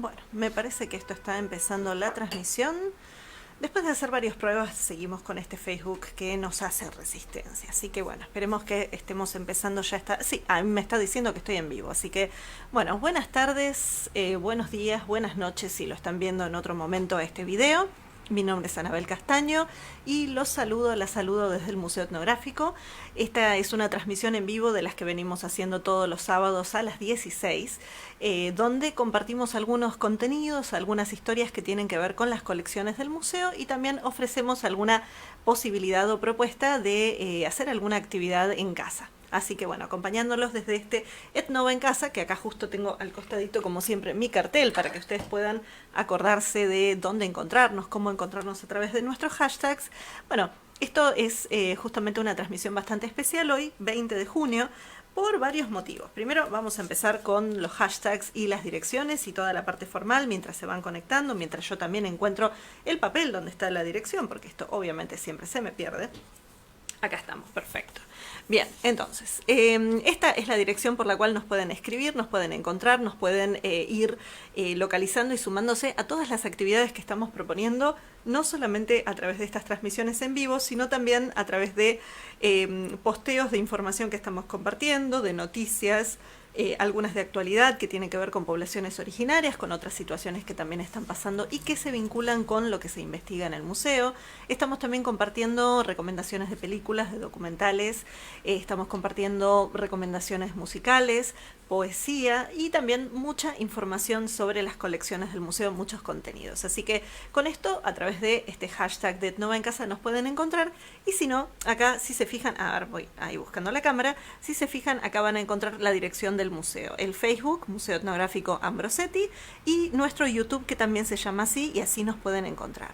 Bueno, me parece que esto está empezando la transmisión. Después de hacer varias pruebas, seguimos con este Facebook que nos hace resistencia. Así que bueno, esperemos que estemos empezando ya. Sí, a mí me está diciendo que estoy en vivo. Así que bueno, buenas tardes, buenos días, buenas noches si lo están viendo en otro momento este video. Mi nombre es Anabel Castaño y la saludo desde el Museo Etnográfico. Esta es una transmisión en vivo de las que venimos haciendo todos los sábados a las 16, donde compartimos algunos contenidos, algunas historias que tienen que ver con las colecciones del museo y también ofrecemos alguna posibilidad o propuesta de hacer alguna actividad en casa. Así que bueno, acompañándolos desde este Etnova en casa, que acá justo tengo al costadito como siempre mi cartel para que ustedes puedan acordarse de dónde encontrarnos, cómo encontrarnos a través de nuestros hashtags. Bueno, esto es justamente una transmisión bastante especial hoy, 20 de junio, por varios motivos. Primero vamos a empezar con los hashtags y las direcciones y toda la parte formal mientras se van conectando, mientras yo también encuentro el papel donde está la dirección, porque esto obviamente siempre se me pierde. Acá estamos, perfecto. Bien, entonces, esta es la dirección por la cual nos pueden escribir, nos pueden encontrar, nos pueden ir localizando y sumándose a todas las actividades que estamos proponiendo, no solamente a través de estas transmisiones en vivo, sino también a través de posteos de información que estamos compartiendo, de noticias, algunas de actualidad que tienen que ver con poblaciones originarias, con otras situaciones que también están pasando y que se vinculan con lo que se investiga en el museo. Estamos también compartiendo recomendaciones de películas, de documentales, estamos compartiendo recomendaciones musicales, poesía y también mucha información sobre las colecciones del museo, muchos contenidos. Así que con esto, a través de este hashtag de Etnova en Casa nos pueden encontrar y si no, acá si se fijan, a ver, voy ahí buscando la cámara, si se fijan acá van a encontrar la dirección del museo, el Facebook, Museo Etnográfico Ambrosetti y nuestro YouTube que también se llama así y así nos pueden encontrar.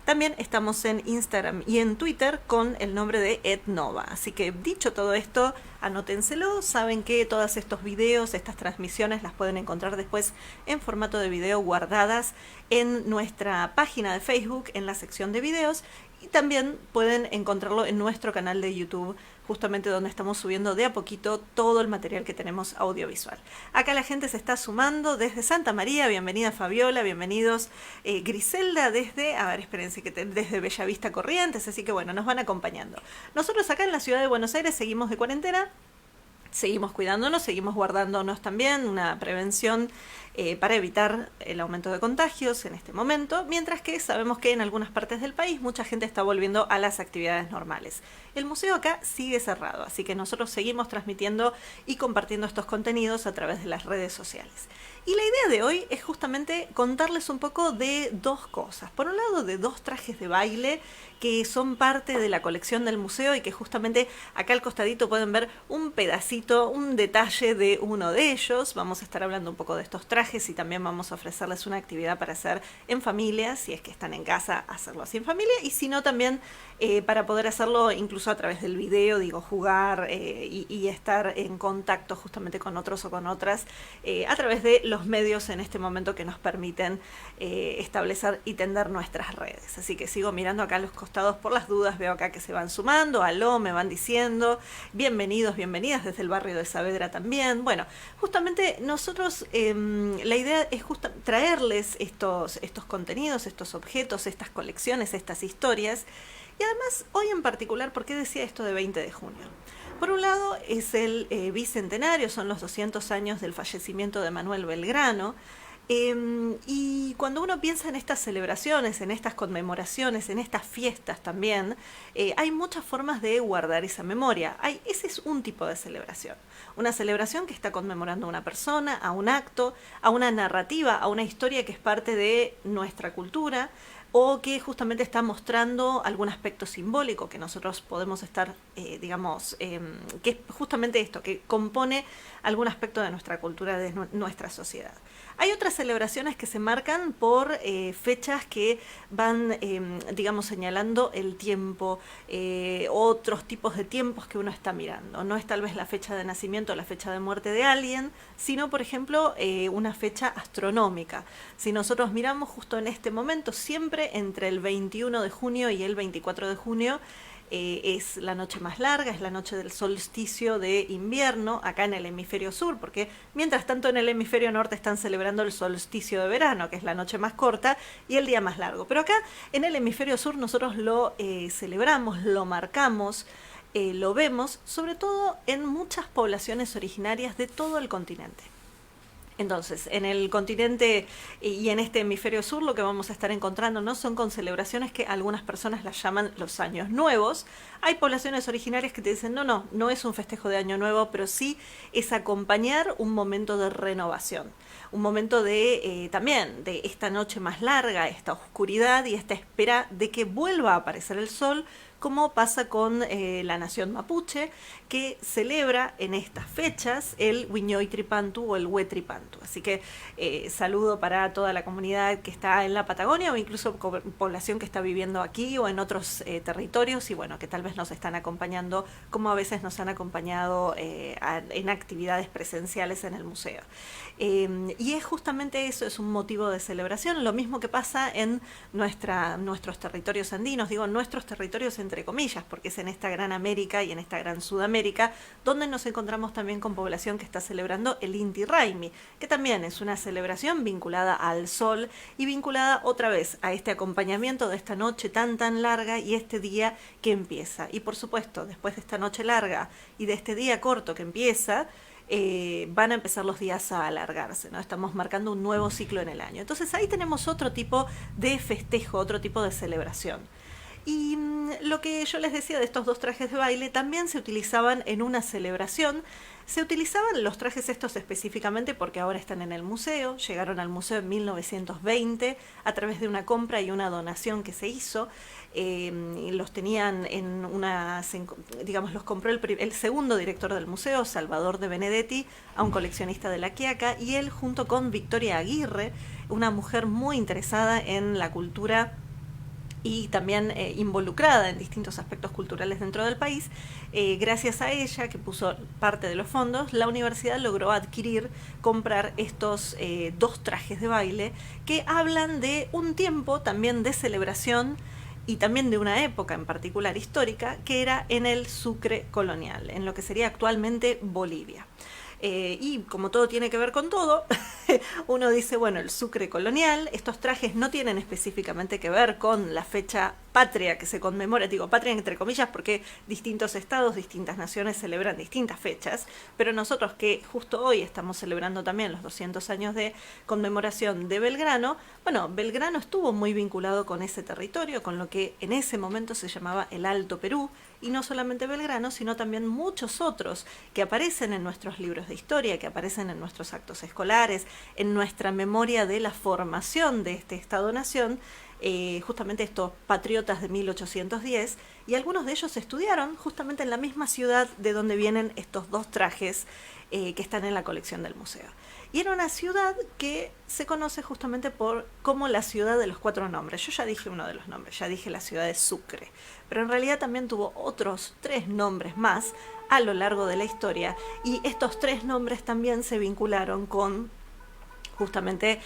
También estamos en Instagram y en Twitter con el nombre de Etnova. Así que dicho todo esto, anótenselo. Saben que todos estos videos, estas transmisiones las pueden encontrar después en formato de video guardadas en nuestra página de Facebook en la sección de videos y también pueden encontrarlo en nuestro canal de YouTube, justamente donde estamos subiendo de a poquito todo el material que tenemos audiovisual. Acá la gente se está sumando desde Santa María, bienvenida Fabiola, bienvenidos Griselda desde, a ver, espérense, desde Bellavista Corrientes, así que bueno, nos van acompañando. Nosotros acá en la ciudad de Buenos Aires seguimos de cuarentena, seguimos cuidándonos, seguimos guardándonos también una prevención para evitar el aumento de contagios en este momento, mientras que sabemos que en algunas partes del país mucha gente está volviendo a las actividades normales. El museo acá sigue cerrado, así que nosotros seguimos transmitiendo y compartiendo estos contenidos a través de las redes sociales. Y la idea de hoy es justamente contarles un poco de dos cosas. Por un lado, de dos trajes de baile que son parte de la colección del museo y que justamente acá al costadito pueden ver un pedacito, un detalle de uno de ellos. Vamos a estar hablando un poco de estos trajes y también vamos a ofrecerles una actividad para hacer en familia, si es que están en casa, hacerlo así en familia, y si no también para poder hacerlo incluso a través del video, digo, jugar y estar en contacto justamente con otros o con otras a través de los medios en este momento que nos permiten establecer y tender nuestras redes. Así que sigo mirando acá los costados por las dudas, veo acá que se van sumando, aló, me van diciendo, bienvenidos, bienvenidas desde el barrio de Saavedra también. Bueno, justamente nosotros la idea es traerles estos contenidos, estos objetos, estas colecciones, estas historias. Y además, hoy en particular, ¿por qué decía esto de 20 de junio? Por un lado, es el bicentenario, son los 200 años del fallecimiento de Manuel Belgrano. Y cuando uno piensa en estas celebraciones, en estas conmemoraciones, en estas fiestas también, hay muchas formas de guardar esa memoria. Ese es un tipo de celebración. Una celebración que está conmemorando a una persona, a un acto, a una narrativa, a una historia que es parte de nuestra cultura, o que justamente está mostrando algún aspecto simbólico que nosotros podemos estar, que es justamente esto, que compone algún aspecto de nuestra cultura, de nuestra sociedad. Hay otras celebraciones que se marcan por fechas que van, señalando el tiempo, otros tipos de tiempos que uno está mirando. No es tal vez la fecha de nacimiento o la fecha de muerte de alguien, sino, por ejemplo, una fecha astronómica. Si nosotros miramos justo en este momento, siempre entre el 21 de junio y el 24 de junio, es la noche más larga, es la noche del solsticio de invierno acá en el hemisferio sur, porque mientras tanto en el hemisferio norte están celebrando el solsticio de verano, que es la noche más corta y el día más largo. Pero acá en el hemisferio sur nosotros lo celebramos, lo marcamos, lo vemos, sobre todo en muchas poblaciones originarias de todo el continente. Entonces, en el continente y en este hemisferio sur lo que vamos a estar encontrando no son con celebraciones que algunas personas las llaman los años nuevos. Hay poblaciones originarias que te dicen, no es un festejo de año nuevo, pero sí es acompañar un momento de renovación. Un momento de también de esta noche más larga, esta oscuridad y esta espera de que vuelva a aparecer el sol, como pasa con la nación mapuche, que celebra en estas fechas el Huiñoy-Tripantu o el Huetripantu. Así que saludo para toda la comunidad que está en la Patagonia o incluso población que está viviendo aquí o en otros territorios y bueno, que tal vez nos están acompañando como a veces nos han acompañado en actividades presenciales en el museo. Y es justamente eso, es un motivo de celebración, lo mismo que pasa en nuestros territorios andinos, digo nuestros territorios entre comillas, porque es en esta gran América y en esta gran Sudamérica, donde nos encontramos también con población que está celebrando el Inti Raymi, que también es una celebración vinculada al sol y vinculada otra vez a este acompañamiento de esta noche tan larga y este día que empieza. Y por supuesto, después de esta noche larga y de este día corto que empieza, van a empezar los días a alargarse, ¿no? Estamos marcando un nuevo ciclo en el año. Entonces ahí tenemos otro tipo de festejo, otro tipo de celebración. Y lo que yo les decía de estos dos trajes de baile también se utilizaban en una celebración. Se utilizaban los trajes estos específicamente porque ahora están en el museo, llegaron al museo en 1920 a través de una compra y una donación que se hizo. Y los tenían en una, digamos, los compró el segundo director del museo, Salvador de Benedetti, a un coleccionista de La Quiaca, y él junto con Victoria Aguirre, una mujer muy interesada en la cultura y también involucrada en distintos aspectos culturales dentro del país. Gracias a ella, que puso parte de los fondos, la universidad logró comprar estos dos trajes de baile que hablan de un tiempo también de celebración y también de una época en particular histórica, que era en el Sucre colonial, en lo que sería actualmente Bolivia. Y como todo tiene que ver con todo, uno dice, bueno, el Sucre colonial, estos trajes no tienen específicamente que ver con la fecha patria que se conmemora, digo patria entre comillas porque distintos estados, distintas naciones celebran distintas fechas, pero nosotros que justo hoy estamos celebrando también los 200 años de conmemoración de Belgrano, bueno, Belgrano estuvo muy vinculado con ese territorio, con lo que en ese momento se llamaba el Alto Perú, y no solamente Belgrano, sino también muchos otros que aparecen en nuestros libros de historia, que aparecen en nuestros actos escolares, en nuestra memoria de la formación de este Estado-Nación, justamente estos patriotas de 1810, y algunos de ellos estudiaron justamente en la misma ciudad de donde vienen estos dos trajes que están en la colección del museo. Y era una ciudad que se conoce justamente como la ciudad de los cuatro nombres. Yo ya dije uno de los nombres, ya dije la ciudad de Sucre, pero en realidad también tuvo otros 3 nombres más a lo largo de la historia, y estos 3 nombres también se vincularon con justamente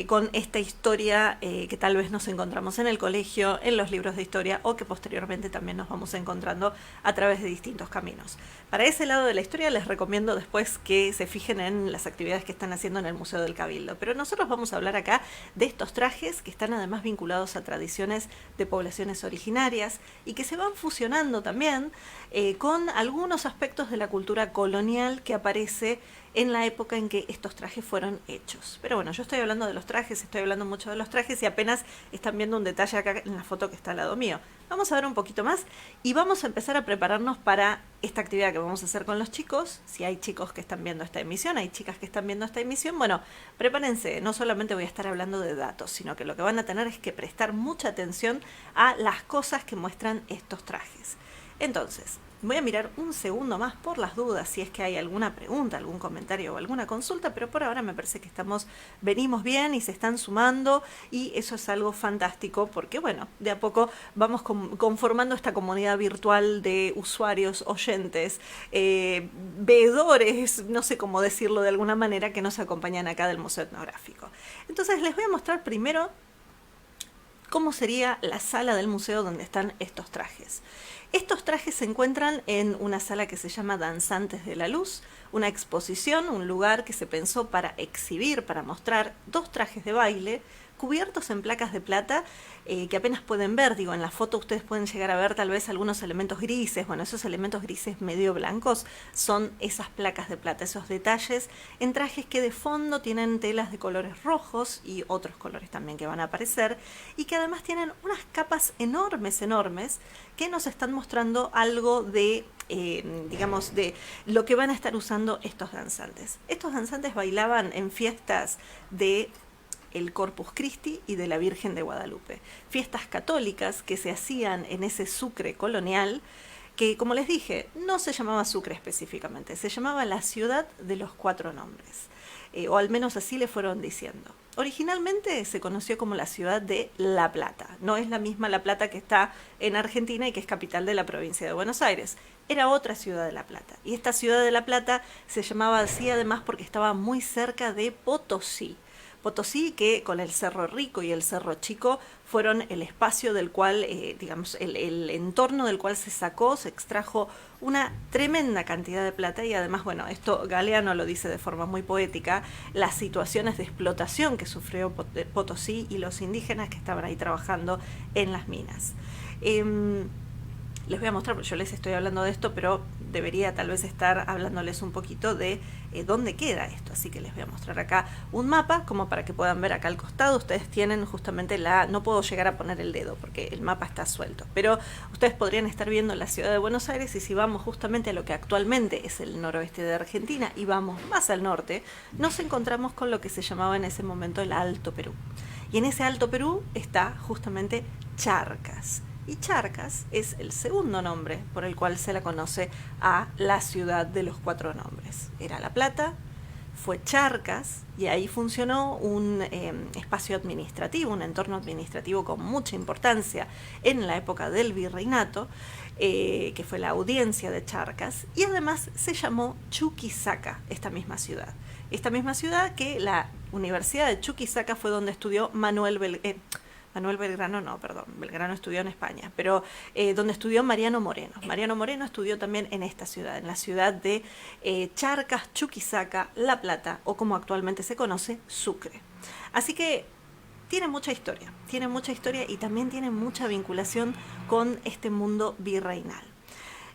con esta historia que tal vez nos encontramos en el colegio, en los libros de historia, o que posteriormente también nos vamos encontrando a través de distintos caminos. Para ese lado de la historia les recomiendo después que se fijen en las actividades que están haciendo en el Museo del Cabildo. Pero nosotros vamos a hablar acá de estos trajes que están además vinculados a tradiciones de poblaciones originarias y que se van fusionando también con algunos aspectos de la cultura colonial que aparece en la época en que estos trajes fueron hechos. Pero bueno, yo estoy hablando de los trajes, estoy hablando mucho de los trajes y apenas están viendo un detalle acá en la foto que está al lado mío. Vamos a ver un poquito más y vamos a empezar a prepararnos para esta actividad que vamos a hacer con los chicos. Si hay chicos que están viendo esta emisión, hay chicas que están viendo esta emisión, bueno, prepárense, no solamente voy a estar hablando de datos, sino que lo que van a tener es que prestar mucha atención a las cosas que muestran estos trajes. Entonces, voy a mirar un segundo más por las dudas si es que hay alguna pregunta, algún comentario o alguna consulta, pero por ahora me parece que venimos bien y se están sumando, y eso es algo fantástico porque, bueno, de a poco vamos conformando esta comunidad virtual de usuarios, oyentes, veedores, no sé cómo decirlo de alguna manera, que nos acompañan acá del Museo Etnográfico. Entonces les voy a mostrar primero cómo sería la sala del museo donde están estos trajes. Estos trajes se encuentran en una sala que se llama Danzantes de la Luz, una exposición, un lugar que se pensó para exhibir, para mostrar 2 trajes de baile cubiertos en placas de plata que apenas pueden ver. Digo, en la foto ustedes pueden llegar a ver tal vez algunos elementos grises. Bueno, esos elementos grises medio blancos son esas placas de plata, esos detalles en trajes que de fondo tienen telas de colores rojos y otros colores también que van a aparecer, y que además tienen unas capas enormes, enormes, que nos están mostrando algo de, digamos, de lo que van a estar usando estos danzantes. Estos danzantes bailaban en fiestas de el Corpus Christi y de la Virgen de Guadalupe, fiestas católicas que se hacían en ese Sucre colonial, que, como les dije, no se llamaba Sucre específicamente, se llamaba la ciudad de los 4 nombres, o al menos así le fueron diciendo. Originalmente se conoció como la ciudad de La Plata. No es la misma La Plata que está en Argentina y que es capital de la provincia de Buenos Aires. Era otra ciudad de La Plata. Y esta ciudad de La Plata se llamaba así además porque estaba muy cerca de Potosí. Potosí, que con el Cerro Rico y el Cerro Chico fueron el espacio del cual, digamos, el entorno del cual se sacó, se extrajo una tremenda cantidad de plata. Y además, bueno, esto Galeano lo dice de forma muy poética, las situaciones de explotación que sufrió Potosí y los indígenas que estaban ahí trabajando en las minas. Les voy a mostrar, porque yo les estoy hablando de esto, pero debería tal vez estar hablándoles un poquito de dónde queda esto. Así que les voy a mostrar acá un mapa, como para que puedan ver acá al costado. Ustedes tienen justamente no puedo llegar a poner el dedo porque el mapa está suelto, pero ustedes podrían estar viendo la ciudad de Buenos Aires, y si vamos justamente a lo que actualmente es el noroeste de Argentina y vamos más al norte, nos encontramos con lo que se llamaba en ese momento el Alto Perú. Y en ese Alto Perú está justamente Charcas. Y Charcas es el segundo nombre por el cual se la conoce a la ciudad de los 4 nombres. Era La Plata, fue Charcas, y ahí funcionó un espacio administrativo, un entorno administrativo con mucha importancia en la época del virreinato, que fue la audiencia de Charcas, y además se llamó Chuquisaca, esta misma ciudad. Esta misma ciudad que la Universidad de Chuquisaca fue donde estudió Belgrano estudió en España, pero donde estudió Mariano Moreno. Mariano Moreno estudió también en esta ciudad, en la ciudad de Charcas, Chuquisaca, La Plata, o como actualmente se conoce, Sucre. Así que tiene mucha historia y también tiene mucha vinculación con este mundo virreinal.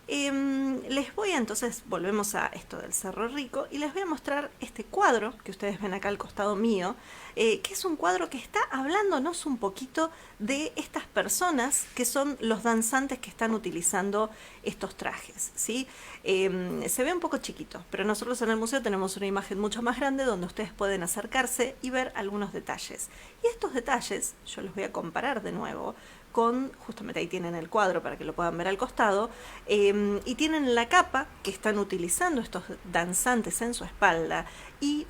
Les voy entonces, volvemos a esto del Cerro Rico, y les voy a mostrar este cuadro que ustedes ven acá al costado mío, que es un cuadro que está hablándonos un poquito de estas personas que son los danzantes que están utilizando estos trajes, ¿sí? Se ve un poco chiquito, pero nosotros en el museo tenemos una imagen mucho más grande donde ustedes pueden acercarse y ver algunos detalles. Y estos detalles, yo los voy a comparar de nuevo con, justamente ahí tienen el cuadro para que lo puedan ver al costado, y tienen la capa que están utilizando estos danzantes en su espalda, y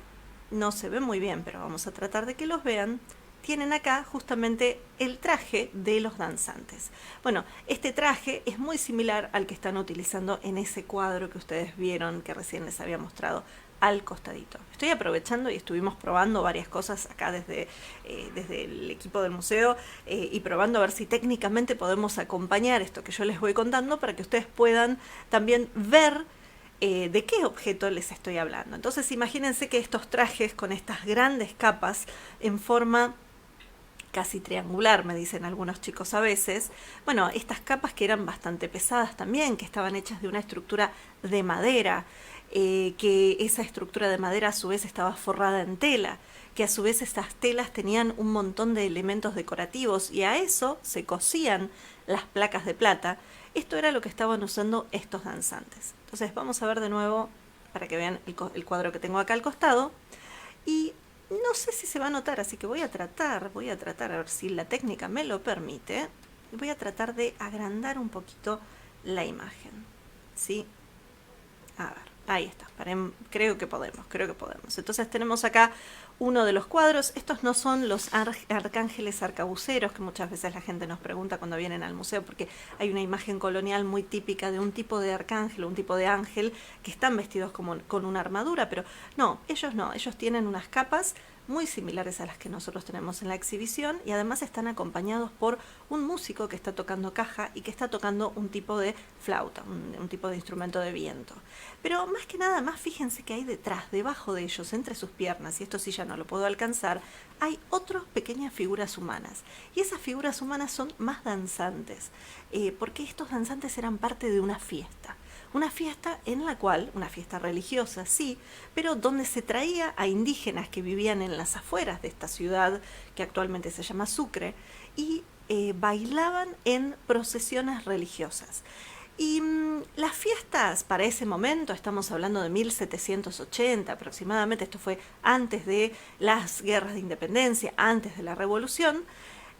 no se ve muy bien, pero vamos a tratar de que los vean. Tienen acá justamente el traje de los danzantes. Bueno, este traje es muy similar al que están utilizando en ese cuadro que ustedes vieron, que recién les había mostrado al costadito. Estoy aprovechando y estuvimos probando varias cosas acá desde el equipo del museo, y probando a ver si técnicamente podemos acompañar esto que yo les voy contando para que ustedes puedan también ver de qué objeto les estoy hablando. Entonces imagínense que estos trajes con estas grandes capas en forma casi triangular, me dicen algunos chicos a veces. Bueno, estas capas que eran bastante pesadas también, que estaban hechas de una estructura de madera, que esa estructura de madera a su vez estaba forrada en tela, que a su vez estas telas tenían un montón de elementos decorativos, y a eso se cosían las placas de plata. Esto era lo que estaban usando estos danzantes. Entonces vamos a ver de nuevo para que vean el cuadro que tengo acá al costado, y no sé si se va a notar, así que voy a tratar a ver si la técnica me lo permite. Voy a tratar de agrandar un poquito la imagen, ¿sí? A ver, ahí está, creo que podemos. Entonces tenemos acá uno de los cuadros. Estos no son los arcángeles arcabuceros, que muchas veces la gente nos pregunta cuando vienen al museo, porque hay una imagen colonial muy típica de un tipo de arcángel, un tipo de ángel, que están vestidos con una armadura, pero no, ellos tienen unas capas muy similares a las que nosotros tenemos en la exhibición, y además están acompañados por un músico que está tocando caja y que está tocando un tipo de flauta, un tipo de instrumento de viento. Pero más que nada, más fíjense que hay detrás, debajo de ellos, entre sus piernas, y esto sí ya no lo puedo alcanzar, hay otras pequeñas figuras humanas. Y esas figuras humanas son más danzantes, porque estos danzantes eran parte de una fiesta. Una fiesta en la cual, una fiesta religiosa, sí, pero donde se traía a indígenas que vivían en las afueras de esta ciudad, que actualmente se llama Sucre, y bailaban en procesiones religiosas. Y las fiestas para ese momento, estamos hablando de 1780 aproximadamente, esto fue antes de las guerras de independencia, antes de la revolución.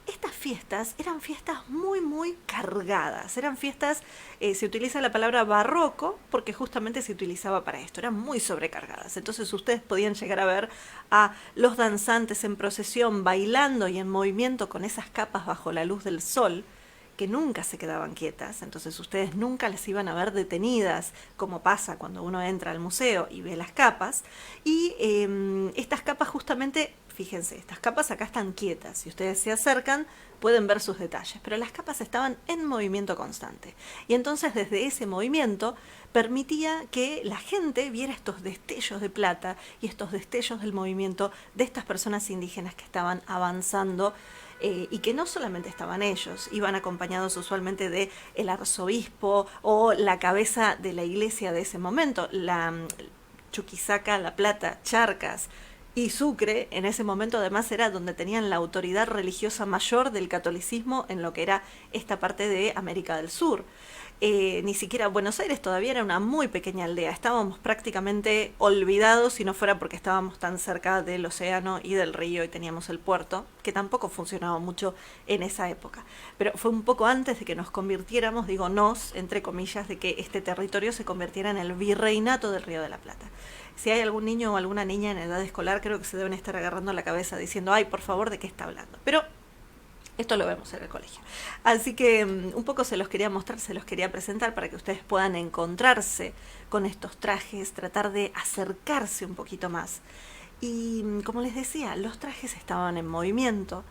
Estas fiestas eran fiestas muy, muy cargadas, eran fiestas, se utiliza la palabra barroco porque justamente se utilizaba para esto, eran muy sobrecargadas. Entonces ustedes podían llegar a ver a los danzantes en procesión bailando y en movimiento con esas capas bajo la luz del sol, que nunca se quedaban quietas, entonces ustedes nunca las iban a ver detenidas, como pasa cuando uno entra al museo y ve las capas, y estas capas justamente, fíjense, estas capas acá están quietas, si ustedes se acercan pueden ver sus detalles, pero las capas estaban en movimiento constante, y entonces desde ese movimiento permitía que la gente viera estos destellos de plata y estos destellos del movimiento de estas personas indígenas que estaban avanzando, y que no solamente estaban ellos, iban acompañados usualmente de el arzobispo o la cabeza de la iglesia de ese momento, la Chuquisaca, La Plata, Charcas y Sucre. En ese momento además era donde tenían la autoridad religiosa mayor del catolicismo en lo que era esta parte de América del Sur. Ni siquiera Buenos Aires todavía era una muy pequeña aldea, estábamos prácticamente olvidados si no fuera porque estábamos tan cerca del océano y del río y teníamos el puerto, que tampoco funcionaba mucho en esa época. Pero fue un poco antes de que nos convirtiéramos, digo nos, entre comillas, de que este territorio se convirtiera en el virreinato del Río de la Plata. Si hay algún niño o alguna niña en edad escolar, creo que se deben estar agarrando la cabeza diciendo, ay, por favor, ¿de qué está hablando? Pero esto lo vemos en el colegio. Así que un poco se los quería mostrar, se los quería presentar para que ustedes puedan encontrarse con estos trajes, tratar de acercarse un poquito más. Y como les decía, los trajes estaban en movimiento.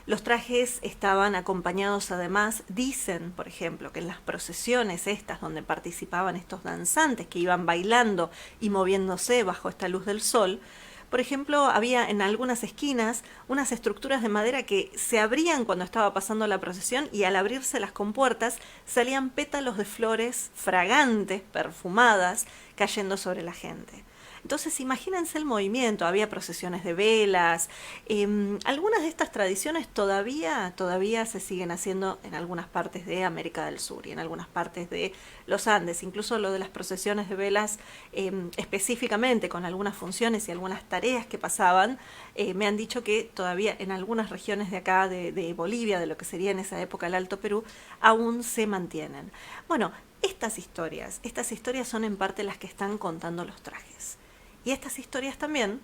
Los trajes estaban acompañados además, dicen, por ejemplo, que en las procesiones estas donde participaban estos danzantes que iban bailando y moviéndose bajo esta luz del sol, por ejemplo, había en algunas esquinas unas estructuras de madera que se abrían cuando estaba pasando la procesión y al abrirse las compuertas salían pétalos de flores fragantes, perfumadas, cayendo sobre la gente. Entonces imagínense el movimiento, había procesiones de velas, algunas de estas tradiciones todavía se siguen haciendo en algunas partes de América del Sur y en algunas partes de los Andes, incluso lo de las procesiones de velas específicamente con algunas funciones y algunas tareas que pasaban, me han dicho que todavía en algunas regiones de acá, de Bolivia, de lo que sería en esa época el Alto Perú, aún se mantienen. Bueno, estas historias son en parte las que están contando los trajes. Y estas historias también,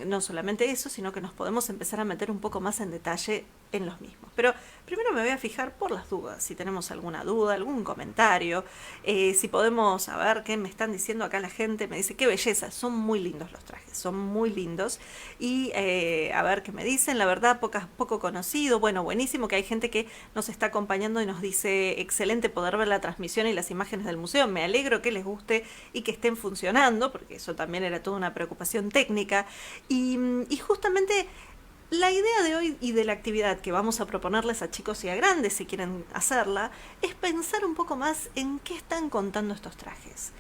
no solamente eso, sino que nos podemos empezar a meter un poco más en detalle en los mismos. Pero primero me voy a fijar por las dudas, si tenemos alguna duda, algún comentario, si podemos saber qué me están diciendo acá la gente. Me dice, qué belleza, son muy lindos los trajes, son muy lindos. Y a ver qué me dicen, la verdad poco conocido. Bueno, buenísimo que hay gente que nos está acompañando y nos dice, excelente poder ver la transmisión y las imágenes del museo. Me alegro que les guste y que estén funcionando, porque eso también era toda una preocupación técnica. Y justamente la idea de hoy y de la actividad que vamos a proponerles a chicos y a grandes, si quieren hacerla, es pensar un poco más en qué están contando estos trajes.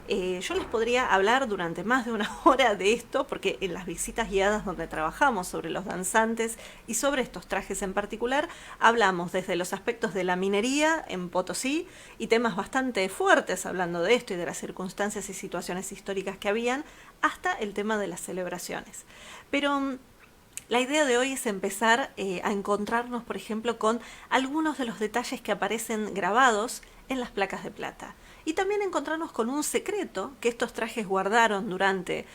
Yo les podría hablar durante más de una hora de esto, porque en las visitas guiadas donde trabajamos sobre los danzantes y sobre estos trajes en particular, hablamos desde los aspectos de la minería en Potosí y temas bastante fuertes hablando de esto y de las circunstancias y situaciones históricas que habían, hasta el tema de las celebraciones. Pero la idea de hoy es empezar a encontrarnos, por ejemplo, con algunos de los detalles que aparecen grabados en las placas de plata. Y también encontrarnos con un secreto que estos trajes guardaron durante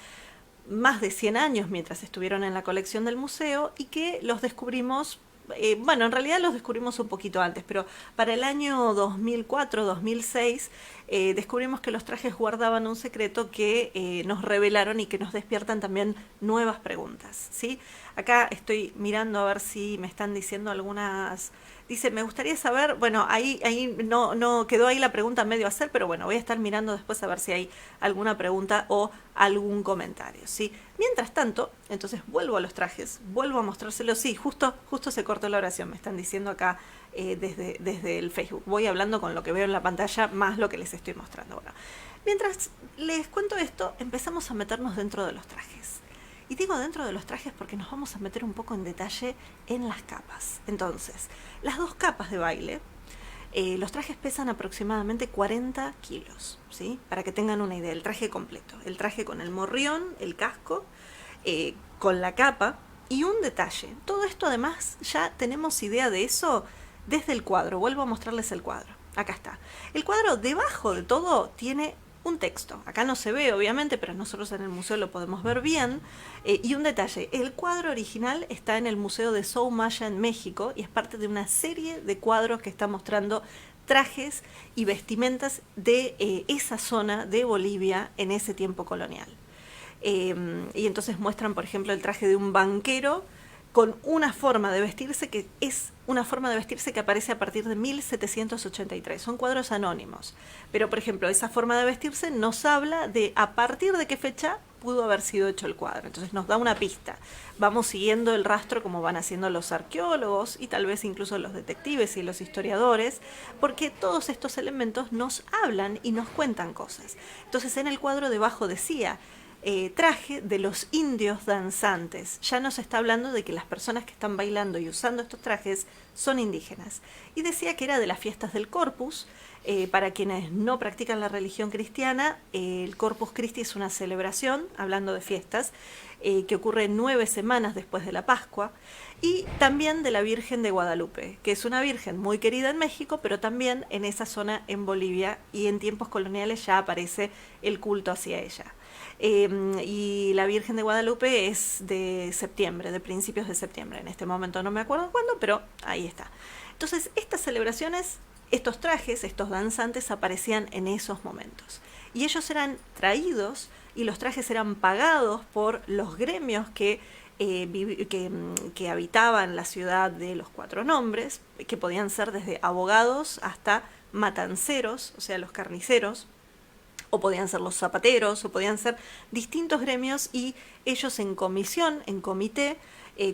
más de 100 años mientras estuvieron en la colección del museo y que los descubrimos bueno, en realidad los descubrimos un poquito antes, pero para el año 2004-2006 descubrimos que los trajes guardaban un secreto que nos revelaron y que nos despiertan también nuevas preguntas, ¿sí? Acá estoy mirando a ver si me están diciendo algunas. Dice, me gustaría saber, bueno, ahí no quedó ahí la pregunta medio a hacer, pero bueno, voy a estar mirando después a ver si hay alguna pregunta o algún comentario, ¿sí? Mientras tanto, entonces vuelvo a los trajes, vuelvo a mostrárselos. Sí, justo se cortó la oración, me están diciendo acá desde el Facebook. Voy hablando con lo que veo en la pantalla más lo que les estoy mostrando. Bueno, mientras les cuento esto, empezamos a meternos dentro de los trajes. Y digo dentro de los trajes porque nos vamos a meter un poco en detalle en las capas. Entonces, las dos capas de baile, los trajes pesan aproximadamente 40 kilos, ¿sí? Para que tengan una idea, el traje completo. El traje con el morrión, el casco, con la capa y un detalle. Todo esto además ya tenemos idea de eso desde el cuadro. Vuelvo a mostrarles el cuadro. Acá está. El cuadro debajo de todo tiene un texto. Acá no se ve obviamente, pero nosotros en el museo lo podemos ver bien. Y un detalle, el cuadro original está en el Museo de Soumaya en México y es parte de una serie de cuadros que está mostrando trajes y vestimentas de esa zona de Bolivia en ese tiempo colonial. Y entonces muestran, por ejemplo, el traje de un banquero con una forma de vestirse que es una forma de vestirse que aparece a partir de 1783. Son cuadros anónimos. Pero, por ejemplo, esa forma de vestirse nos habla de a partir de qué fecha pudo haber sido hecho el cuadro. Entonces nos da una pista. Vamos siguiendo el rastro como van haciendo los arqueólogos y tal vez incluso los detectives y los historiadores, porque todos estos elementos nos hablan y nos cuentan cosas. Entonces en el cuadro debajo decía traje de los indios danzantes. Ya nos está hablando de que las personas que están bailando y usando estos trajes son indígenas. Y decía que era de las fiestas del Corpus. Para quienes no practican la religión cristiana, el Corpus Christi es una celebración, hablando de fiestas, que ocurre 9 semanas después de la Pascua, y también de la Virgen de Guadalupe, que es una virgen muy querida en México, pero también en esa zona en Bolivia, y en tiempos coloniales ya aparece el culto hacia ella. Y la Virgen de Guadalupe es de septiembre, de principios de septiembre. En este momento no me acuerdo cuándo, pero ahí está. Entonces, estas celebraciones, estos trajes, estos danzantes aparecían en esos momentos. Y ellos eran traídos y los trajes eran pagados por los gremios que habitaban la ciudad de los Cuatro Nombres, que podían ser desde abogados hasta matanceros, o sea, los carniceros, o podían ser los zapateros, o podían ser distintos gremios, y ellos en comisión, en comité,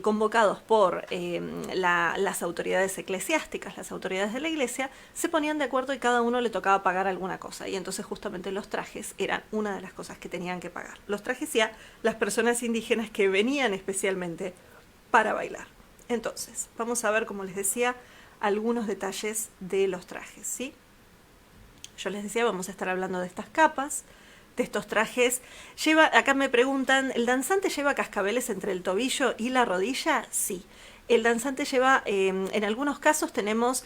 convocados por las autoridades eclesiásticas, las autoridades de la iglesia, se ponían de acuerdo y cada uno le tocaba pagar alguna cosa. Y entonces justamente los trajes eran una de las cosas que tenían que pagar. Los trajes y a las personas indígenas que venían especialmente para bailar. Entonces, vamos a ver, como les decía, algunos detalles de los trajes, ¿sí? Yo les decía, vamos a estar hablando de estas capas, de estos trajes. Acá me preguntan, ¿el danzante lleva cascabeles entre el tobillo y la rodilla? Sí. El danzante lleva, en algunos casos tenemos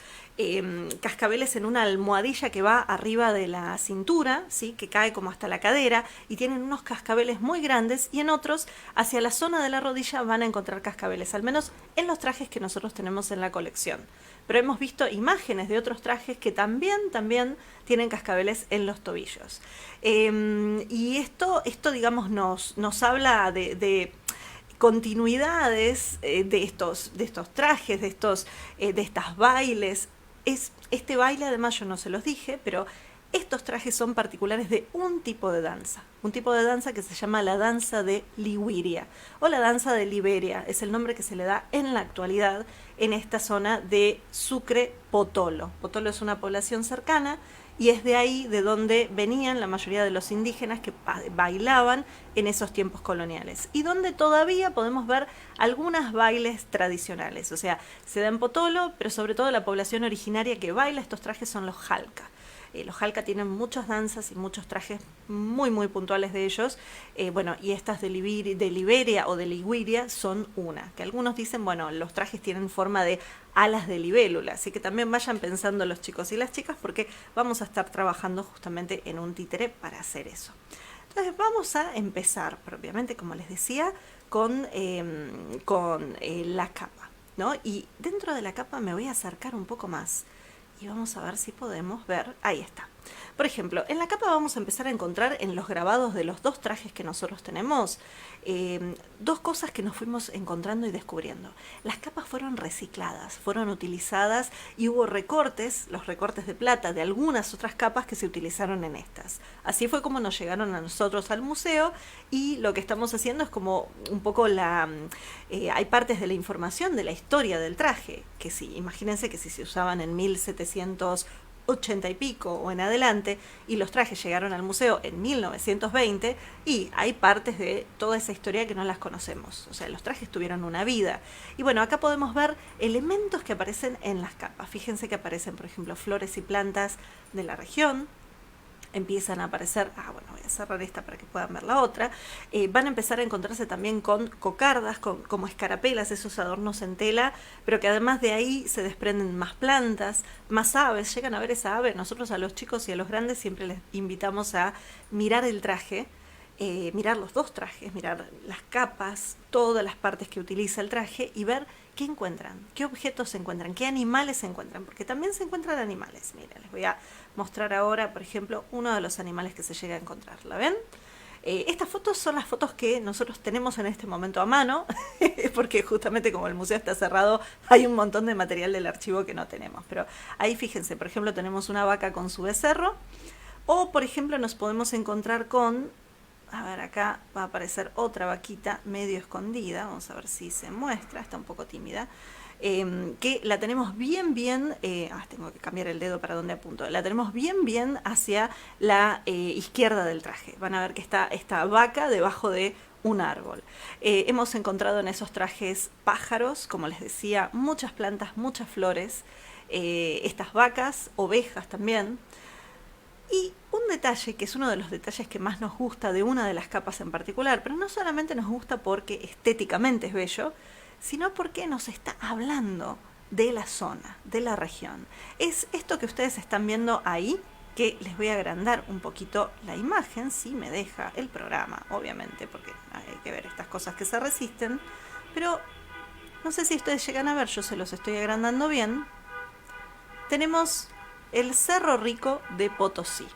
cascabeles en una almohadilla que va arriba de la cintura, ¿sí? Que cae como hasta la cadera, y tienen unos cascabeles muy grandes, y en otros, hacia la zona de la rodilla, van a encontrar cascabeles, al menos en los trajes que nosotros tenemos en la colección. Pero hemos visto imágenes de otros trajes que también tienen cascabeles en los tobillos. Y esto digamos, nos habla de continuidades de estos trajes, de estas bailes. Este baile, además, yo no se los dije, pero estos trajes son particulares de un tipo de danza que se llama la danza de Liwiria o la danza de Liberia, es el nombre que se le da en la actualidad en esta zona de Sucre Potolo. Potolo es una población cercana y es de ahí de donde venían la mayoría de los indígenas que bailaban en esos tiempos coloniales, y donde todavía podemos ver algunos bailes tradicionales. O sea, se da en Potolo, pero sobre todo la población originaria que baila estos trajes son los Jalca. Los Jalca tienen muchas danzas y muchos trajes muy muy puntuales de ellos, bueno, y estas de Liberia o de Liguiria son una, que algunos dicen, bueno, los trajes tienen forma de alas de libélula, así que también vayan pensando los chicos y las chicas, porque vamos a estar trabajando justamente en un títere para hacer eso. Entonces vamos a empezar propiamente, como les decía, con la capa. ¿no? Y dentro de la capa me voy a acercar un poco más y vamos a ver si podemos ver, ahí está. Por ejemplo, en la capa vamos a empezar a encontrar en los grabados de los dos trajes que nosotros tenemos, dos cosas que nos fuimos encontrando y descubriendo. Las capas fueron recicladas, fueron utilizadas y hubo recortes, los recortes de plata de algunas otras capas que se utilizaron en estas. Así fue como nos llegaron a nosotros al museo y lo que estamos haciendo es como un poco hay partes de la información de la historia del traje, que sí, imagínense que si se usaban en 1780 y pico o en adelante, y los trajes llegaron al museo en 1920, y hay partes de toda esa historia que no las conocemos. O sea, los trajes tuvieron una vida. Y bueno, acá podemos ver elementos que aparecen en las capas. Fíjense que aparecen, por ejemplo, flores y plantas de la región. Empiezan a aparecer, bueno, voy a cerrar esta para que puedan ver la otra, van a empezar a encontrarse también con cocardas, como escarapelas, esos adornos en tela, pero que además de ahí se desprenden más plantas, más aves, llegan a ver esa ave. Nosotros a los chicos y a los grandes siempre les invitamos a mirar el traje, mirar los dos trajes, mirar las capas, todas las partes que utiliza el traje y ver qué encuentran, qué objetos se encuentran, qué animales se encuentran, porque también se encuentran animales. Miren, les voy a mostrar ahora, por ejemplo, uno de los animales que se llega a encontrar. ¿La ven? Estas fotos son las fotos que nosotros tenemos en este momento a mano, porque justamente como el museo está cerrado, hay un montón de material del archivo que no tenemos. Pero ahí fíjense, por ejemplo, tenemos una vaca con su becerro, o por ejemplo nos podemos encontrar con, a ver, acá va a aparecer otra vaquita medio escondida, vamos a ver si se muestra, está un poco tímida, que la tenemos bien, tengo que cambiar el dedo para donde apunto, la tenemos bien hacia la izquierda del traje. Van a ver que está esta vaca debajo de un árbol. Hemos encontrado en esos trajes pájaros, como les decía, muchas plantas, muchas flores, estas vacas, ovejas también. Y un detalle, que es uno de los detalles que más nos gusta de una de las capas en particular, pero no solamente nos gusta porque estéticamente es bello, sino porque nos está hablando de la zona, de la región. Es esto que ustedes están viendo ahí, que les voy a agrandar un poquito la imagen, si me deja el programa, obviamente, porque hay que ver estas cosas que se resisten, pero no sé si ustedes llegan a ver, yo se los estoy agrandando bien. Tenemos el Cerro Rico de Potosí.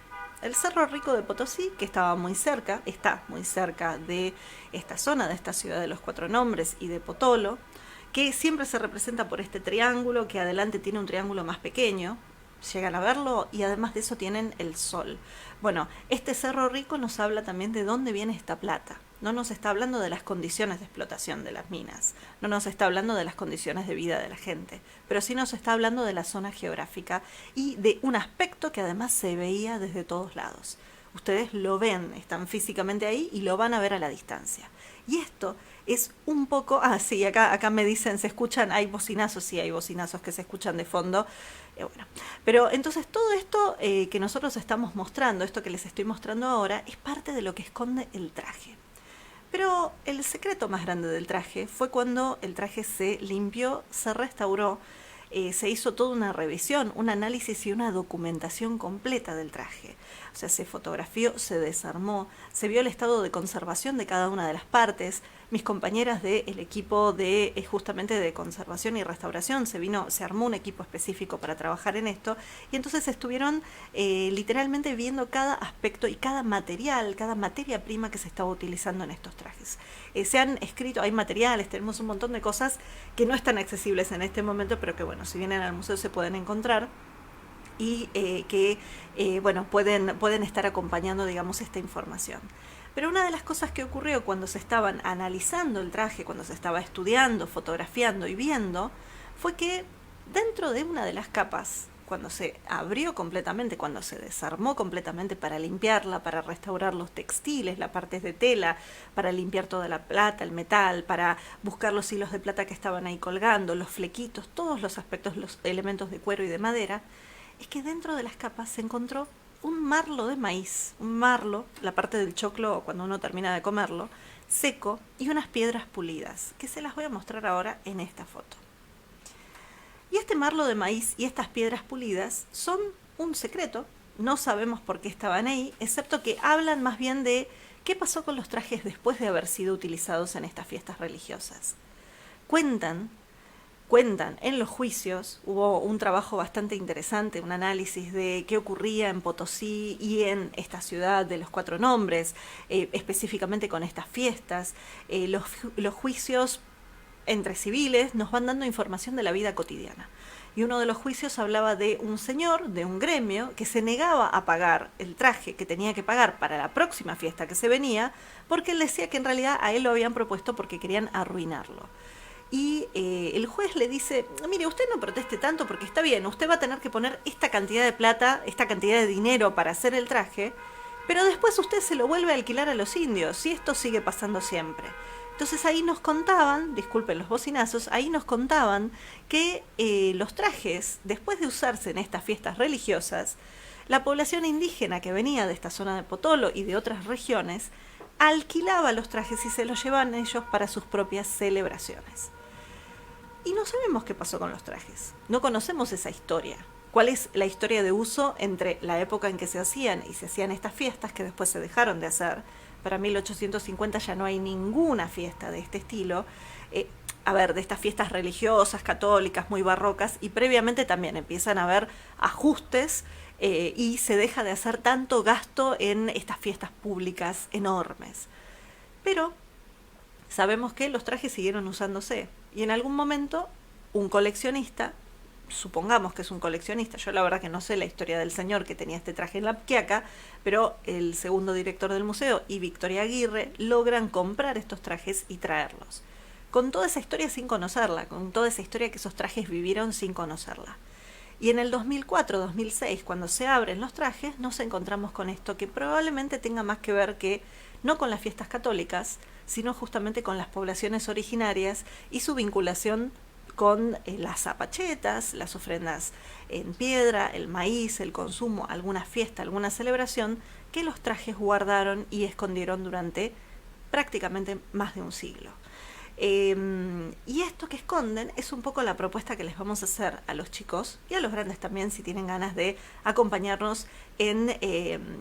El Cerro Rico de Potosí, que está muy cerca de esta zona, de esta ciudad de los Cuatro Nombres y de Potolo, que siempre se representa por este triángulo, que adelante tiene un triángulo más pequeño, llegan a verlo, y además de eso tienen el sol. Bueno, este Cerro Rico nos habla también de dónde viene esta plata. No nos está hablando de las condiciones de explotación de las minas, no nos está hablando de las condiciones de vida de la gente, pero sí nos está hablando de la zona geográfica y de un aspecto que además se veía desde todos lados. Ustedes lo ven, están físicamente ahí y lo van a ver a la distancia. Y esto es un poco, sí, acá me dicen, se escuchan, hay bocinazos, sí, hay bocinazos que se escuchan de fondo. Bueno, pero entonces todo esto que nosotros estamos mostrando, esto que les estoy mostrando ahora, es parte de lo que esconde el traje. Pero el secreto más grande del traje fue cuando el traje se limpió, se restauró, se hizo toda una revisión, un análisis y una documentación completa del traje. O sea, se fotografió, se desarmó, se vio el estado de conservación de cada una de las partes. Mis compañeras del equipo de justamente de conservación y restauración se armó un equipo específico para trabajar en esto, y entonces estuvieron literalmente viendo cada aspecto y cada material, cada materia prima que se estaba utilizando en estos trajes. Se han escrito, hay materiales, tenemos un montón de cosas que no están accesibles en este momento, pero que bueno, si vienen al museo se pueden encontrar, y bueno, pueden estar acompañando, digamos, esta información. Pero una de las cosas que ocurrió cuando se estaban analizando el traje, cuando se estaba estudiando, fotografiando y viendo, fue que dentro de una de las capas, cuando se abrió completamente, cuando se desarmó completamente para limpiarla, para restaurar los textiles, las partes de tela, para limpiar toda la plata, el metal, para buscar los hilos de plata que estaban ahí colgando, los flequitos, todos los aspectos, los elementos de cuero y de madera, es que dentro de las capas se encontró un marlo de maíz, un marlo, la parte del choclo cuando uno termina de comerlo, seco, y unas piedras pulidas, que se las voy a mostrar ahora en esta foto. Y este marlo de maíz y estas piedras pulidas son un secreto, no sabemos por qué estaban ahí, excepto que hablan más bien de qué pasó con los trajes después de haber sido utilizados en estas fiestas religiosas. Cuentan cuentan en los juicios, hubo un trabajo bastante interesante, un análisis de qué ocurría en Potosí y en esta ciudad de los cuatro nombres, específicamente con estas fiestas. Los juicios entre civiles nos van dando información de la vida cotidiana. Y uno de los juicios hablaba de un señor, de un gremio, que se negaba a pagar el traje que tenía que pagar para la próxima fiesta que se venía, porque él decía que en realidad a él lo habían propuesto porque querían arruinarlo. Y el juez le dice, mire, usted no proteste tanto porque está bien, usted va a tener que poner esta cantidad de plata, esta cantidad de dinero para hacer el traje, pero después usted se lo vuelve a alquilar a los indios, y esto sigue pasando siempre. Entonces ahí nos contaban, disculpen los bocinazos, ahí nos contaban que los trajes, después de usarse en estas fiestas religiosas, la población indígena que venía de esta zona de Potolo y de otras regiones, alquilaba los trajes y se los llevaban ellos para sus propias celebraciones. Y no sabemos qué pasó con los trajes, no conocemos esa historia. ¿Cuál es la historia de uso entre la época en que se hacían y se hacían estas fiestas que después se dejaron de hacer? Para 1850 ya no hay ninguna fiesta de este estilo, de estas fiestas religiosas, católicas, muy barrocas, y previamente también empiezan a haber ajustes y se deja de hacer tanto gasto en estas fiestas públicas enormes. Pero sabemos que los trajes siguieron usándose y en algún momento un coleccionista, supongamos que es un coleccionista, yo la verdad que no sé la historia del señor que tenía este traje en la Quiaca, pero el segundo director del museo y Victoria Aguirre logran comprar estos trajes y traerlos. Con toda esa historia sin conocerla, con toda esa historia que esos trajes vivieron sin conocerla. Y en el 2004-2006, cuando se abren los trajes, nos encontramos con esto que probablemente tenga más que ver que no con las fiestas católicas, sino justamente con las poblaciones originarias y su vinculación con las zapachetas, las ofrendas en piedra, el maíz, el consumo, alguna fiesta, alguna celebración, que los trajes guardaron y escondieron durante prácticamente más de un siglo. Y esto que esconden es un poco la propuesta que les vamos a hacer a los chicos y a los grandes también, si tienen ganas de acompañarnos en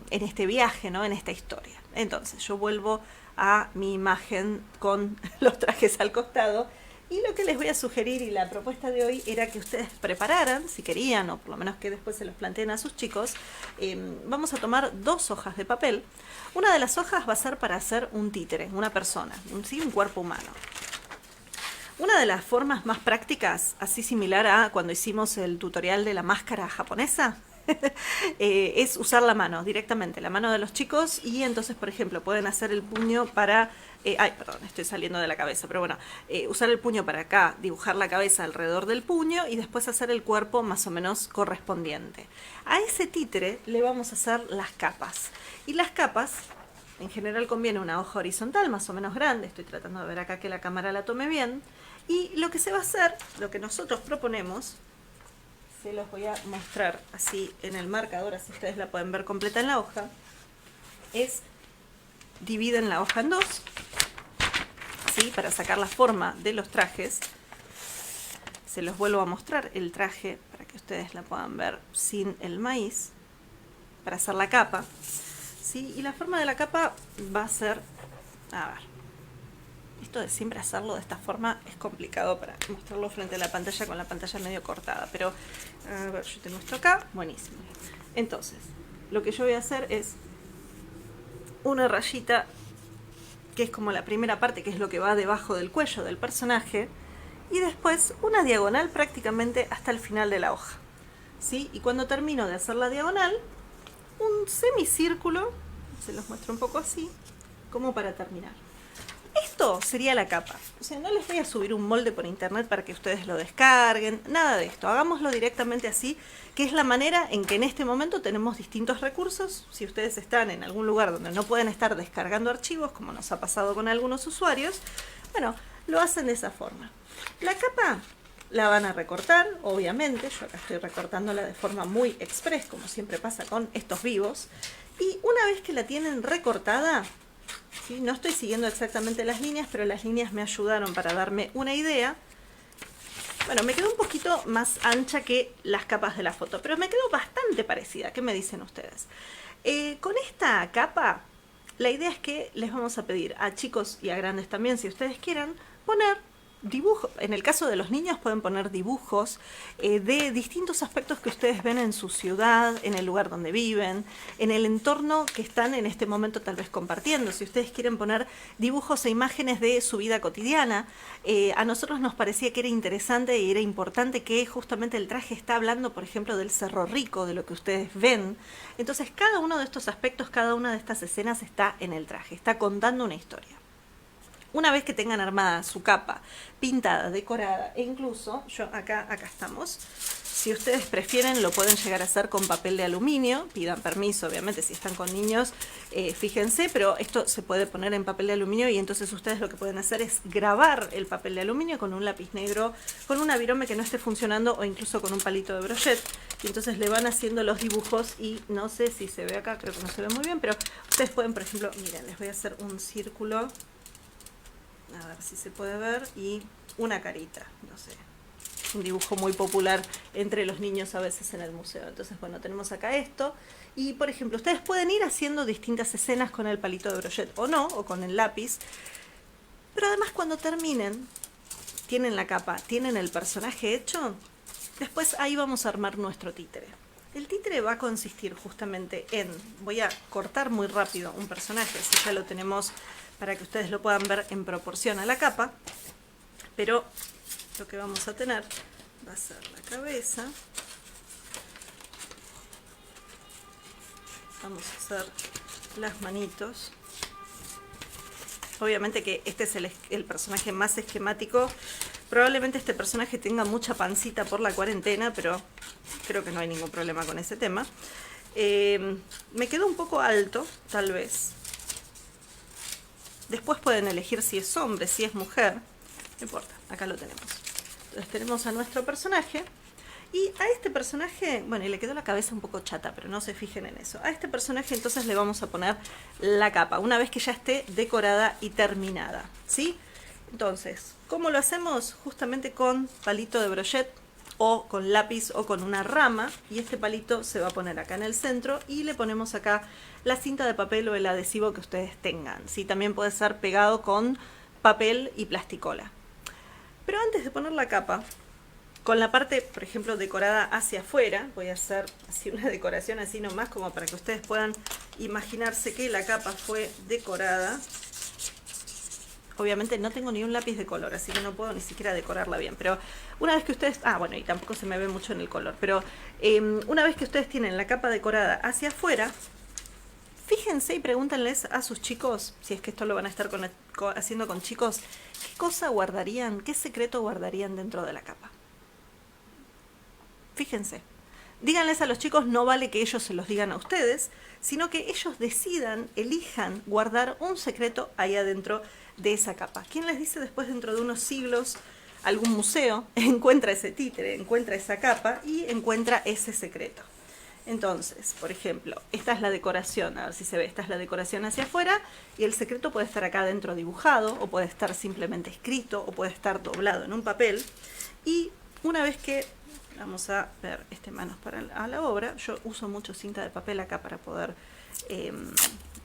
este viaje, ¿no? En esta historia. Entonces yo vuelvo a mi imagen con los trajes al costado y lo que les voy a sugerir, y la propuesta de hoy era que ustedes prepararan, si querían, o por lo menos que después se los planteen a sus chicos. Vamos a tomar 2 hojas de papel. Una de las hojas va a ser para hacer un títere, una persona, un cuerpo humano. Una de las formas más prácticas, así similar a cuando hicimos el tutorial de la máscara japonesa, es usar la mano directamente, la mano de los chicos, y entonces, por ejemplo, pueden hacer el puño para... estoy saliendo de la cabeza, pero bueno, usar el puño para acá, dibujar la cabeza alrededor del puño y después hacer el cuerpo más o menos correspondiente. A ese títere le vamos a hacer las capas. Y las capas, en general conviene una hoja horizontal más o menos grande, estoy tratando de ver acá que la cámara la tome bien, y lo que se va a hacer, lo que nosotros proponemos, se los voy a mostrar así en el marcador, así ustedes la pueden ver completa en la hoja, es dividen la hoja en 2, ¿sí? Para sacar la forma de los trajes. Se los vuelvo a mostrar el traje para que ustedes la puedan ver sin el maíz, para hacer la capa, ¿sí? Y la forma de la capa va a ser, a ver, esto de siempre hacerlo de esta forma es complicado para mostrarlo frente a la pantalla con la pantalla medio cortada, pero a ver, yo tengo esto acá, buenísimo. Entonces, lo que yo voy a hacer es una rayita que es como la primera parte, que es lo que va debajo del cuello del personaje, y después una diagonal prácticamente hasta el final de la hoja, ¿sí? Y cuando termino de hacer la diagonal, un semicírculo, se los muestro un poco así, como para terminar. Esto sería la capa. O sea, no les voy a subir un molde por internet para que ustedes lo descarguen, nada de esto. Hagámoslo directamente así, que es la manera en que en este momento tenemos distintos recursos. Si ustedes están en algún lugar donde no pueden estar descargando archivos, como nos ha pasado con algunos usuarios, bueno, lo hacen de esa forma. La capa la van a recortar, obviamente. Yo acá estoy recortándola de forma muy express, como siempre pasa con estos vivos. Y una vez que la tienen recortada, ¿sí? No estoy siguiendo exactamente las líneas, pero las líneas me ayudaron para darme una idea. Bueno, me quedó un poquito más ancha que las capas de la foto, pero me quedó bastante parecida. ¿Qué me dicen ustedes? Con esta capa, la idea es que les vamos a pedir a chicos y a grandes también, si ustedes quieran, poner dibujo, en el caso de los niños pueden poner dibujos de distintos aspectos que ustedes ven en su ciudad, en el lugar donde viven, en el entorno que están en este momento tal vez compartiendo. Si ustedes quieren poner dibujos e imágenes de su vida cotidiana, a nosotros nos parecía que era interesante y era importante que justamente el traje está hablando, por ejemplo, del Cerro Rico, de lo que ustedes ven. Entonces cada uno de estos aspectos, cada una de estas escenas está en el traje, está contando una historia. Una vez que tengan armada su capa, pintada, decorada, e incluso, acá estamos, si ustedes prefieren lo pueden llegar a hacer con papel de aluminio, pidan permiso, obviamente, si están con niños, fíjense, pero esto se puede poner en papel de aluminio y entonces ustedes lo que pueden hacer es grabar el papel de aluminio con un lápiz negro, con una virome que no esté funcionando o incluso con un palito de brochet, y entonces le van haciendo los dibujos y no sé si se ve acá, creo que no se ve muy bien, pero ustedes pueden, por ejemplo, miren, les voy a hacer un círculo. A ver si se puede ver, y una carita, no sé, un dibujo muy popular entre los niños a veces en el museo. Entonces, bueno, tenemos acá esto, y por ejemplo, ustedes pueden ir haciendo distintas escenas con el palito de brochet o no, o con el lápiz, pero además cuando terminen, tienen la capa, tienen el personaje hecho, después ahí vamos a armar nuestro títere. El títere va a consistir justamente en, voy a cortar muy rápido un personaje, así ya lo tenemos para que ustedes lo puedan ver en proporción a la capa, pero lo que vamos a tener va a ser la cabeza, vamos a hacer las manitos, obviamente que este es el personaje más esquemático, probablemente este personaje tenga mucha pancita por la cuarentena, pero creo que no hay ningún problema con ese tema. Me quedó un poco alto, tal vez. Después pueden elegir si es hombre, si es mujer. No importa, acá lo tenemos. Entonces tenemos a nuestro personaje. Y a este personaje, bueno, y le quedó la cabeza un poco chata, pero no se fijen en eso. A este personaje entonces le vamos a poner la capa, una vez que ya esté decorada y terminada, ¿sí? Entonces, ¿cómo lo hacemos? Justamente con palito de brochet o con lápiz o con una rama, y este palito se va a poner acá en el centro y le ponemos acá la cinta de papel o el adhesivo que ustedes tengan, ¿sí? También puede ser pegado con papel y plasticola. Pero antes de poner la capa, con la parte, por ejemplo, decorada hacia afuera, voy a hacer así una decoración así nomás como para que ustedes puedan imaginarse que la capa fue decorada. Obviamente no tengo ni un lápiz de color, así que no puedo ni siquiera decorarla bien, pero una vez que ustedes... bueno, y tampoco se me ve mucho en el color, pero una vez que ustedes tienen la capa decorada hacia afuera, fíjense y pregúntenles a sus chicos, si es que esto lo van a estar haciendo con chicos, ¿qué cosa guardarían, qué secreto guardarían dentro de la capa? Fíjense. Díganles a los chicos, no vale que ellos se los digan a ustedes, sino que ellos decidan, elijan guardar un secreto ahí adentro de esa capa. ¿Quién les dice después, dentro de unos siglos, algún museo encuentra ese títere, encuentra esa capa y encuentra ese secreto? Entonces, por ejemplo, esta es la decoración, a ver si se ve, esta es la decoración hacia afuera y el secreto puede estar acá adentro dibujado o puede estar simplemente escrito o puede estar doblado en un papel. Y una vez que... Vamos a ver manos para la obra. Yo uso mucho cinta de papel acá para poder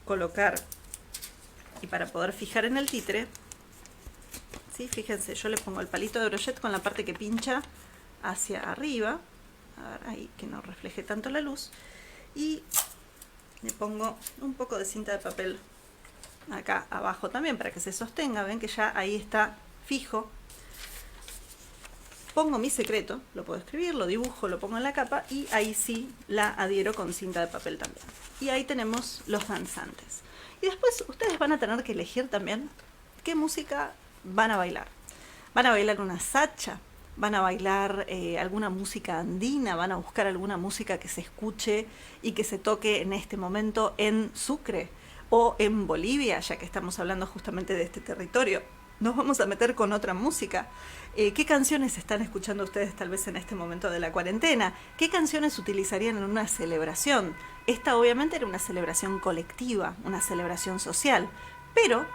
colocar y para poder fijar en el títere. ¿Sí? Fíjense, yo le pongo el palito de brochet con la parte que pincha hacia arriba. A ver, ahí que no refleje tanto la luz. Y le pongo un poco de cinta de papel acá abajo también para que se sostenga. Ven que ya ahí está fijo. Pongo mi secreto, lo puedo escribir, lo dibujo, lo pongo en la capa y ahí sí la adhiero con cinta de papel también. Y ahí tenemos los danzantes. Y después ustedes van a tener que elegir también qué música van a bailar. Van a bailar una sacha, van a bailar alguna música andina, van a buscar alguna música que se escuche y que se toque en este momento en Sucre o en Bolivia, ya que estamos hablando justamente de este territorio. Nos vamos a meter con otra música. ¿Qué canciones están escuchando ustedes tal vez en este momento de la cuarentena? ¿Qué canciones utilizarían en una celebración? Esta obviamente era una celebración colectiva, una celebración social, pero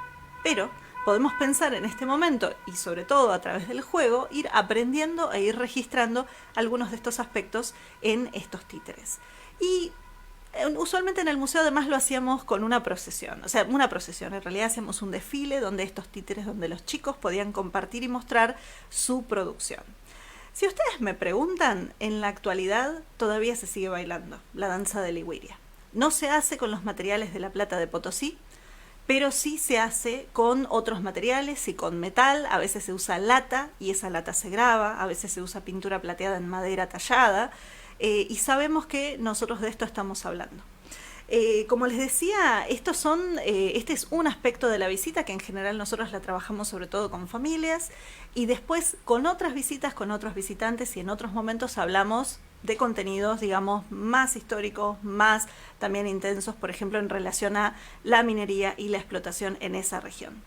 podemos pensar en este momento, y sobre todo a través del juego, ir aprendiendo e ir registrando algunos de estos aspectos en estos títeres. Y Usualmente en el museo además lo hacíamos con una procesión, o sea, una procesión, en realidad hacíamos un desfile donde estos títeres, donde los chicos podían compartir y mostrar su producción. Si ustedes me preguntan, en la actualidad todavía se sigue bailando la danza de Liguiria. No se hace con los materiales de la plata de Potosí, pero sí se hace con otros materiales y con metal. A veces se usa lata y esa lata se graba, a veces se usa pintura plateada en madera tallada, y sabemos que nosotros de esto estamos hablando. Como les decía, este es un aspecto de la visita que en general nosotros la trabajamos sobre todo con familias, y después con otras visitas, con otros visitantes, y en otros momentos hablamos de contenidos, digamos, más históricos, más también intensos, por ejemplo, en relación a la minería y la explotación en esa región.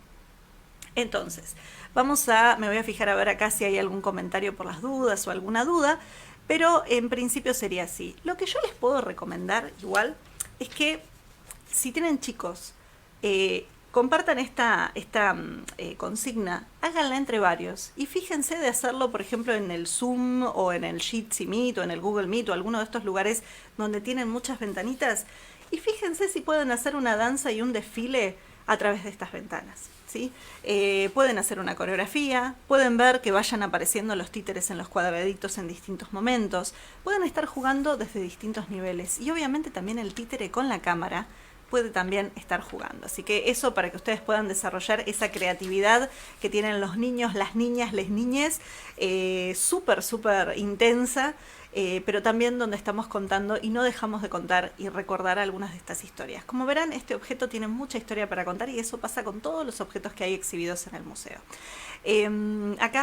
Entonces, me voy a fijar a ver acá si hay algún comentario por las dudas o alguna duda, pero en principio sería así. Lo que yo les puedo recomendar igual es que si tienen chicos, compartan esta consigna, háganla entre varios y fíjense de hacerlo, por ejemplo, en el Zoom o en el Jitsi Meet o en el Google Meet o alguno de estos lugares donde tienen muchas ventanitas, y fíjense si pueden hacer una danza y un desfile a través de estas ventanas. ¿Sí? Pueden hacer una coreografía, pueden ver que vayan apareciendo los títeres en los cuadraditos en distintos momentos, pueden estar jugando desde distintos niveles, y obviamente también el títere con la cámara puede también estar jugando. Así que eso, para que ustedes puedan desarrollar esa creatividad que tienen los niños, las niñas, les niñes, súper, súper intensa, pero también donde estamos contando y no dejamos de contar y recordar algunas de estas historias. Como verán, este objeto tiene mucha historia para contar, y eso pasa con todos los objetos que hay exhibidos en el museo.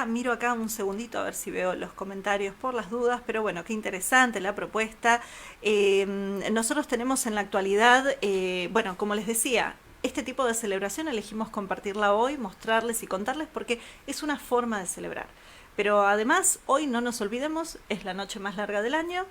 Miro acá un segundito a ver si veo los comentarios por las dudas, pero bueno, qué interesante la propuesta. Nosotros tenemos en la actualidad, bueno, como les decía, este tipo de celebración elegimos compartirla hoy, mostrarles y contarles, porque es una forma de celebrar. Pero además, hoy no nos olvidemos, es la noche más larga del año,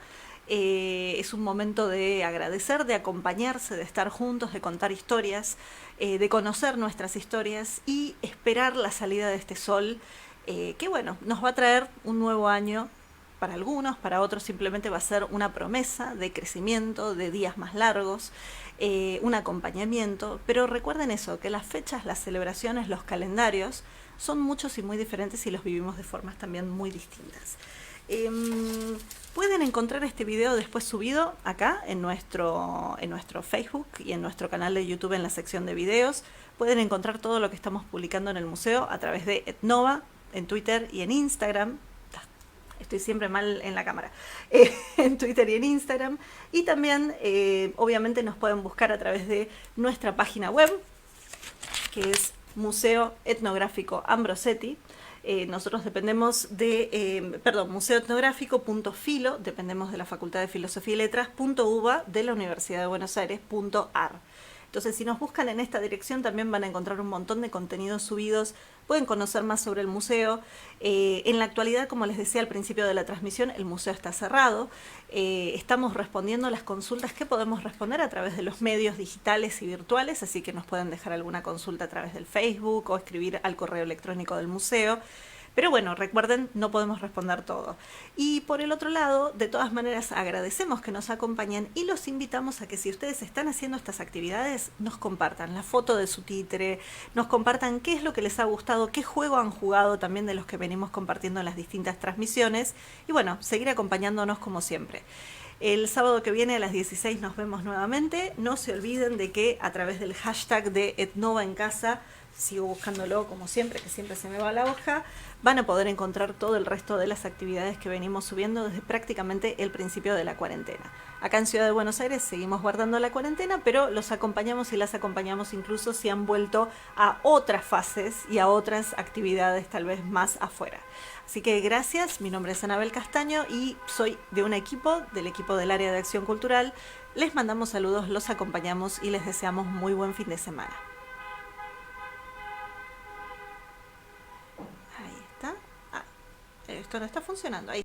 es un momento de agradecer, de acompañarse, de estar juntos, de contar historias, de conocer nuestras historias y esperar la salida de este sol, que bueno, nos va a traer un nuevo año. Para algunos, para otros simplemente va a ser una promesa de crecimiento, de días más largos, un acompañamiento. Pero recuerden eso, que las fechas, las celebraciones, los calendarios son muchos y muy diferentes, y los vivimos de formas también muy distintas. Pueden encontrar este video después subido acá en nuestro Facebook y en nuestro canal de YouTube en la sección de videos. Pueden encontrar todo lo que estamos publicando en el museo a través de Etnova, en Twitter y en Instagram. Estoy siempre mal en la cámara, en Twitter y en Instagram. Y también, obviamente, nos pueden buscar a través de nuestra página web, que es Museo Etnográfico Ambrosetti. Nosotros dependemos de, museoetnográfico.filo, dependemos de la Facultad de Filosofía y Letras, .uva de la Universidad de Buenos Aires, .ar. Entonces, si nos buscan en esta dirección, también van a encontrar un montón de contenidos subidos, pueden conocer más sobre el museo. En la actualidad, como les decía al principio de la transmisión, el museo está cerrado. Estamos respondiendo las consultas que podemos responder a través de los medios digitales y virtuales, así que nos pueden dejar alguna consulta a través del Facebook o escribir al correo electrónico del museo. Pero bueno, recuerden, no podemos responder todo. Y por el otro lado, de todas maneras, agradecemos que nos acompañen y los invitamos a que, si ustedes están haciendo estas actividades, nos compartan la foto de su títere, nos compartan qué es lo que les ha gustado, qué juego han jugado también de los que venimos compartiendo en las distintas transmisiones, y bueno, seguir acompañándonos como siempre. El sábado que viene a las 16 nos vemos nuevamente. No se olviden de que a través del hashtag de Etnova en casa, sigo buscándolo como siempre, que siempre se me va la hoja, van a poder encontrar todo el resto de las actividades que venimos subiendo desde prácticamente el principio de la cuarentena. Acá en Ciudad de Buenos Aires seguimos guardando la cuarentena, pero los acompañamos y las acompañamos incluso si han vuelto a otras fases y a otras actividades tal vez más afuera. Así que gracias, mi nombre es Anabel Castaño y soy de un equipo, del equipo del área de acción cultural. Les mandamos saludos, los acompañamos y les deseamos muy buen fin de semana. Ahí está. Esto no está funcionando. Ahí.